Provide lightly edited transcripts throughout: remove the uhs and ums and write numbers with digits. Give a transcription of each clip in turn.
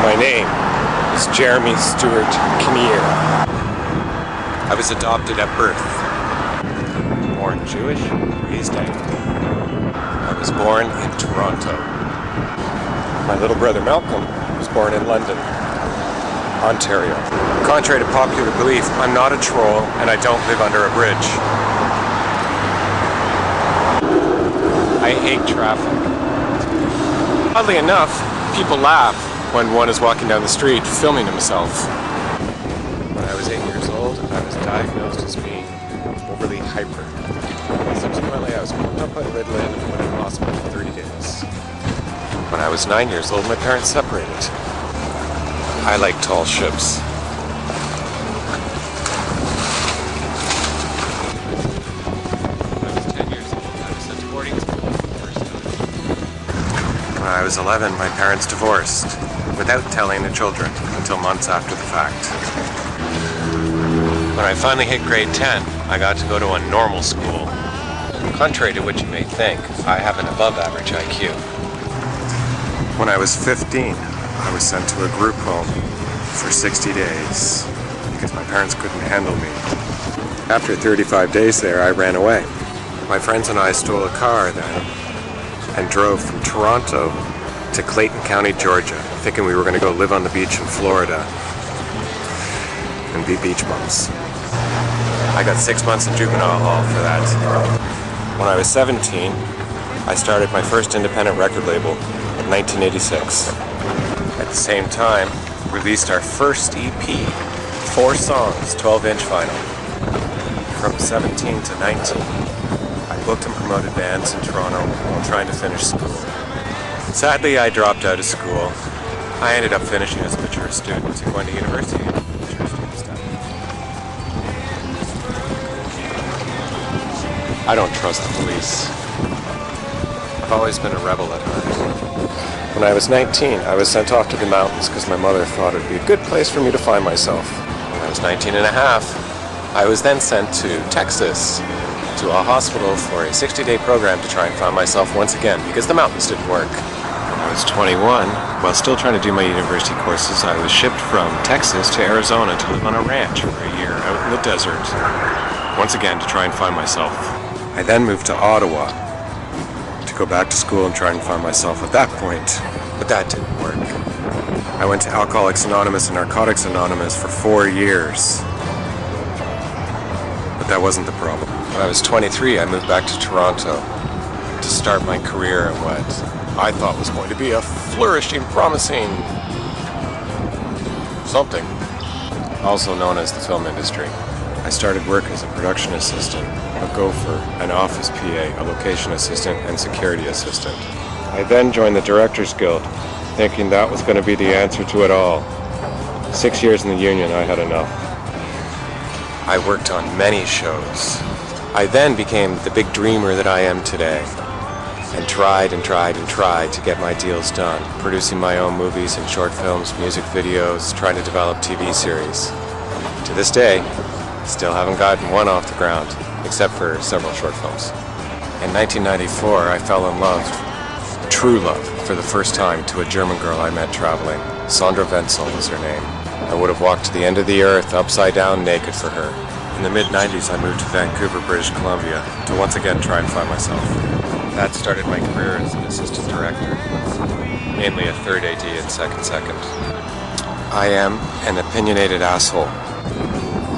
My name is Jeremy Stewart Kinnear. I was adopted at birth. Born Jewish, raised Anglican. I was born in Toronto. My little brother Malcolm was born in London, Ontario. Contrary to popular belief, I'm not a troll and I don't live under a bridge. I hate traffic. Oddly enough, people laugh when one is walking down the street filming himself. When I was 8 years old, I was diagnosed as being overly hyper. Subsequently, I was picked up by Ritalin and went in the hospital for 30 days. When I was 9 years old, my parents separated. I like tall ships. When I was 10 years old, I was sent to boarding school for the first time. When I was 11, my parents divorced, without telling the children until months after the fact. When I finally hit grade 10, I got to go to a normal school. Contrary to what you may think, I have an above-average IQ. When I was 15, I was sent to a group home for 60 days because my parents couldn't handle me. After 35 days there, I ran away. My friends and I stole a car then and drove from Toronto to Clayton County, Georgia, thinking we were going to go live on the beach in Florida and be beach bums. I got 6 months in juvenile hall for that. When I was 17, I started my first independent record label in 1986. At the same time, released our first EP, 4 songs, 12-inch vinyl. From 17 to 19, I booked and promoted bands in Toronto while trying to finish school. Sadly, I dropped out of school. I ended up finishing as a mature student and going to university. Mature student stuff. I don't trust the police. I've always been a rebel at heart. When I was 19, I was sent off to the mountains because my mother thought it would be a good place for me to find myself. When I was 19 and a half, I was then sent to Texas, to a hospital for a 60-day program to try and find myself once again because the mountains didn't work. When I was 21, while still trying to do my university courses, I was shipped from Texas to Arizona to live on a ranch for a year out in the desert, once again to try and find myself. I then moved to Ottawa to go back to school and try and find myself at that point, but that didn't work. I went to Alcoholics Anonymous and Narcotics Anonymous for 4 years, but that wasn't the problem. When I was 23, I moved back to Toronto to start my career in what I thought was going to be a flourishing, promising something, also known as the film industry. I started work as a production assistant, a gopher, an office PA, a location assistant, and security assistant. I then joined the Directors Guild, thinking that was going to be the answer to it all. 6 years in the union, I had enough. I worked on many shows. I then became the big dreamer that I am today, and tried and tried and tried to get my deals done, producing my own movies and short films, music videos, trying to develop TV series. To this day, still haven't gotten one off the ground, except for several short films. In 1994, I fell in love, true love, for the first time to a German girl I met traveling. Sandra Wenzel was her name. I would have walked to the end of the earth, upside down, naked for her. In the mid-90s, I moved to Vancouver, British Columbia, to once again try and find myself. That started my career as an assistant director, mainly a third AD and second. I am an opinionated asshole.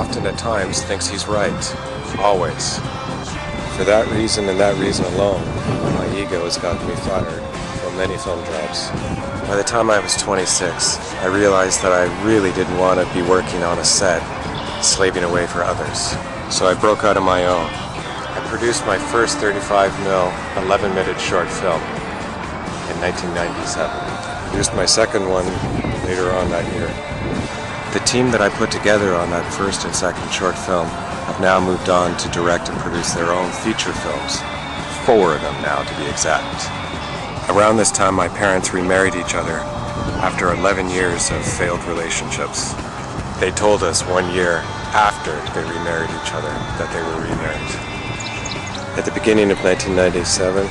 Often at times thinks he's right. Always. For that reason and that reason alone, my ego has gotten me fired from many film jobs. By the time I was 26, I realized that I really didn't want to be working on a set, slaving away for others. So I broke out on my own. I produced my first 35mm, 11-minute short film in 1997. Produced my second one later on that year. The team that I put together on that first and second short film have now moved on to direct and produce their own feature films. 4 of them now, to be exact. Around this time, my parents remarried each other after 11 years of failed relationships. They told us 1 year after they remarried each other that they were remarried. At the beginning of 1997,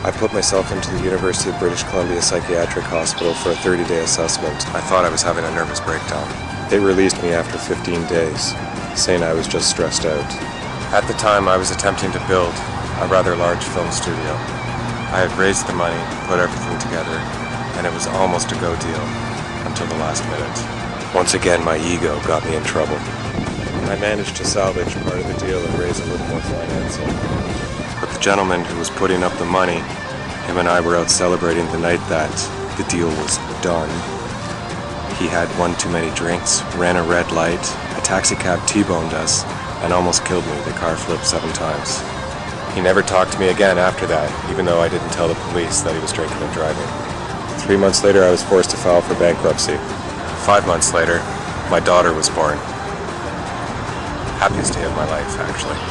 I put myself into the University of British Columbia Psychiatric Hospital for a 30-day assessment. I thought I was having a nervous breakdown. They released me after 15 days, saying I was just stressed out. At the time, I was attempting to build a rather large film studio. I had raised the money, put everything together, and it was almost a go deal until the last minute. Once again, my ego got me in trouble. I managed to salvage part of the deal and raise a little more financing. But the gentleman who was putting up the money, him and I were out celebrating the night that the deal was done. He had one too many drinks, ran a red light, a taxi cab T-boned us, and almost killed me. The car flipped 7 times. He never talked to me again after that, even though I didn't tell the police that he was drinking and driving. 3 months later, I was forced to file for bankruptcy. 5 months later, my daughter was born. Happiest day of my life, actually.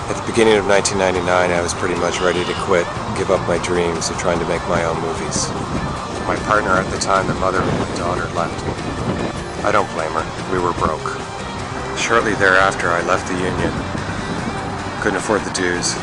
At the beginning of 1999, I was pretty much ready to quit, give up my dreams of trying to make my own movies. My partner at the time, the mother of my daughter, left me. I don't blame her. We were broke. Shortly thereafter, I left the union. Couldn't afford the dues.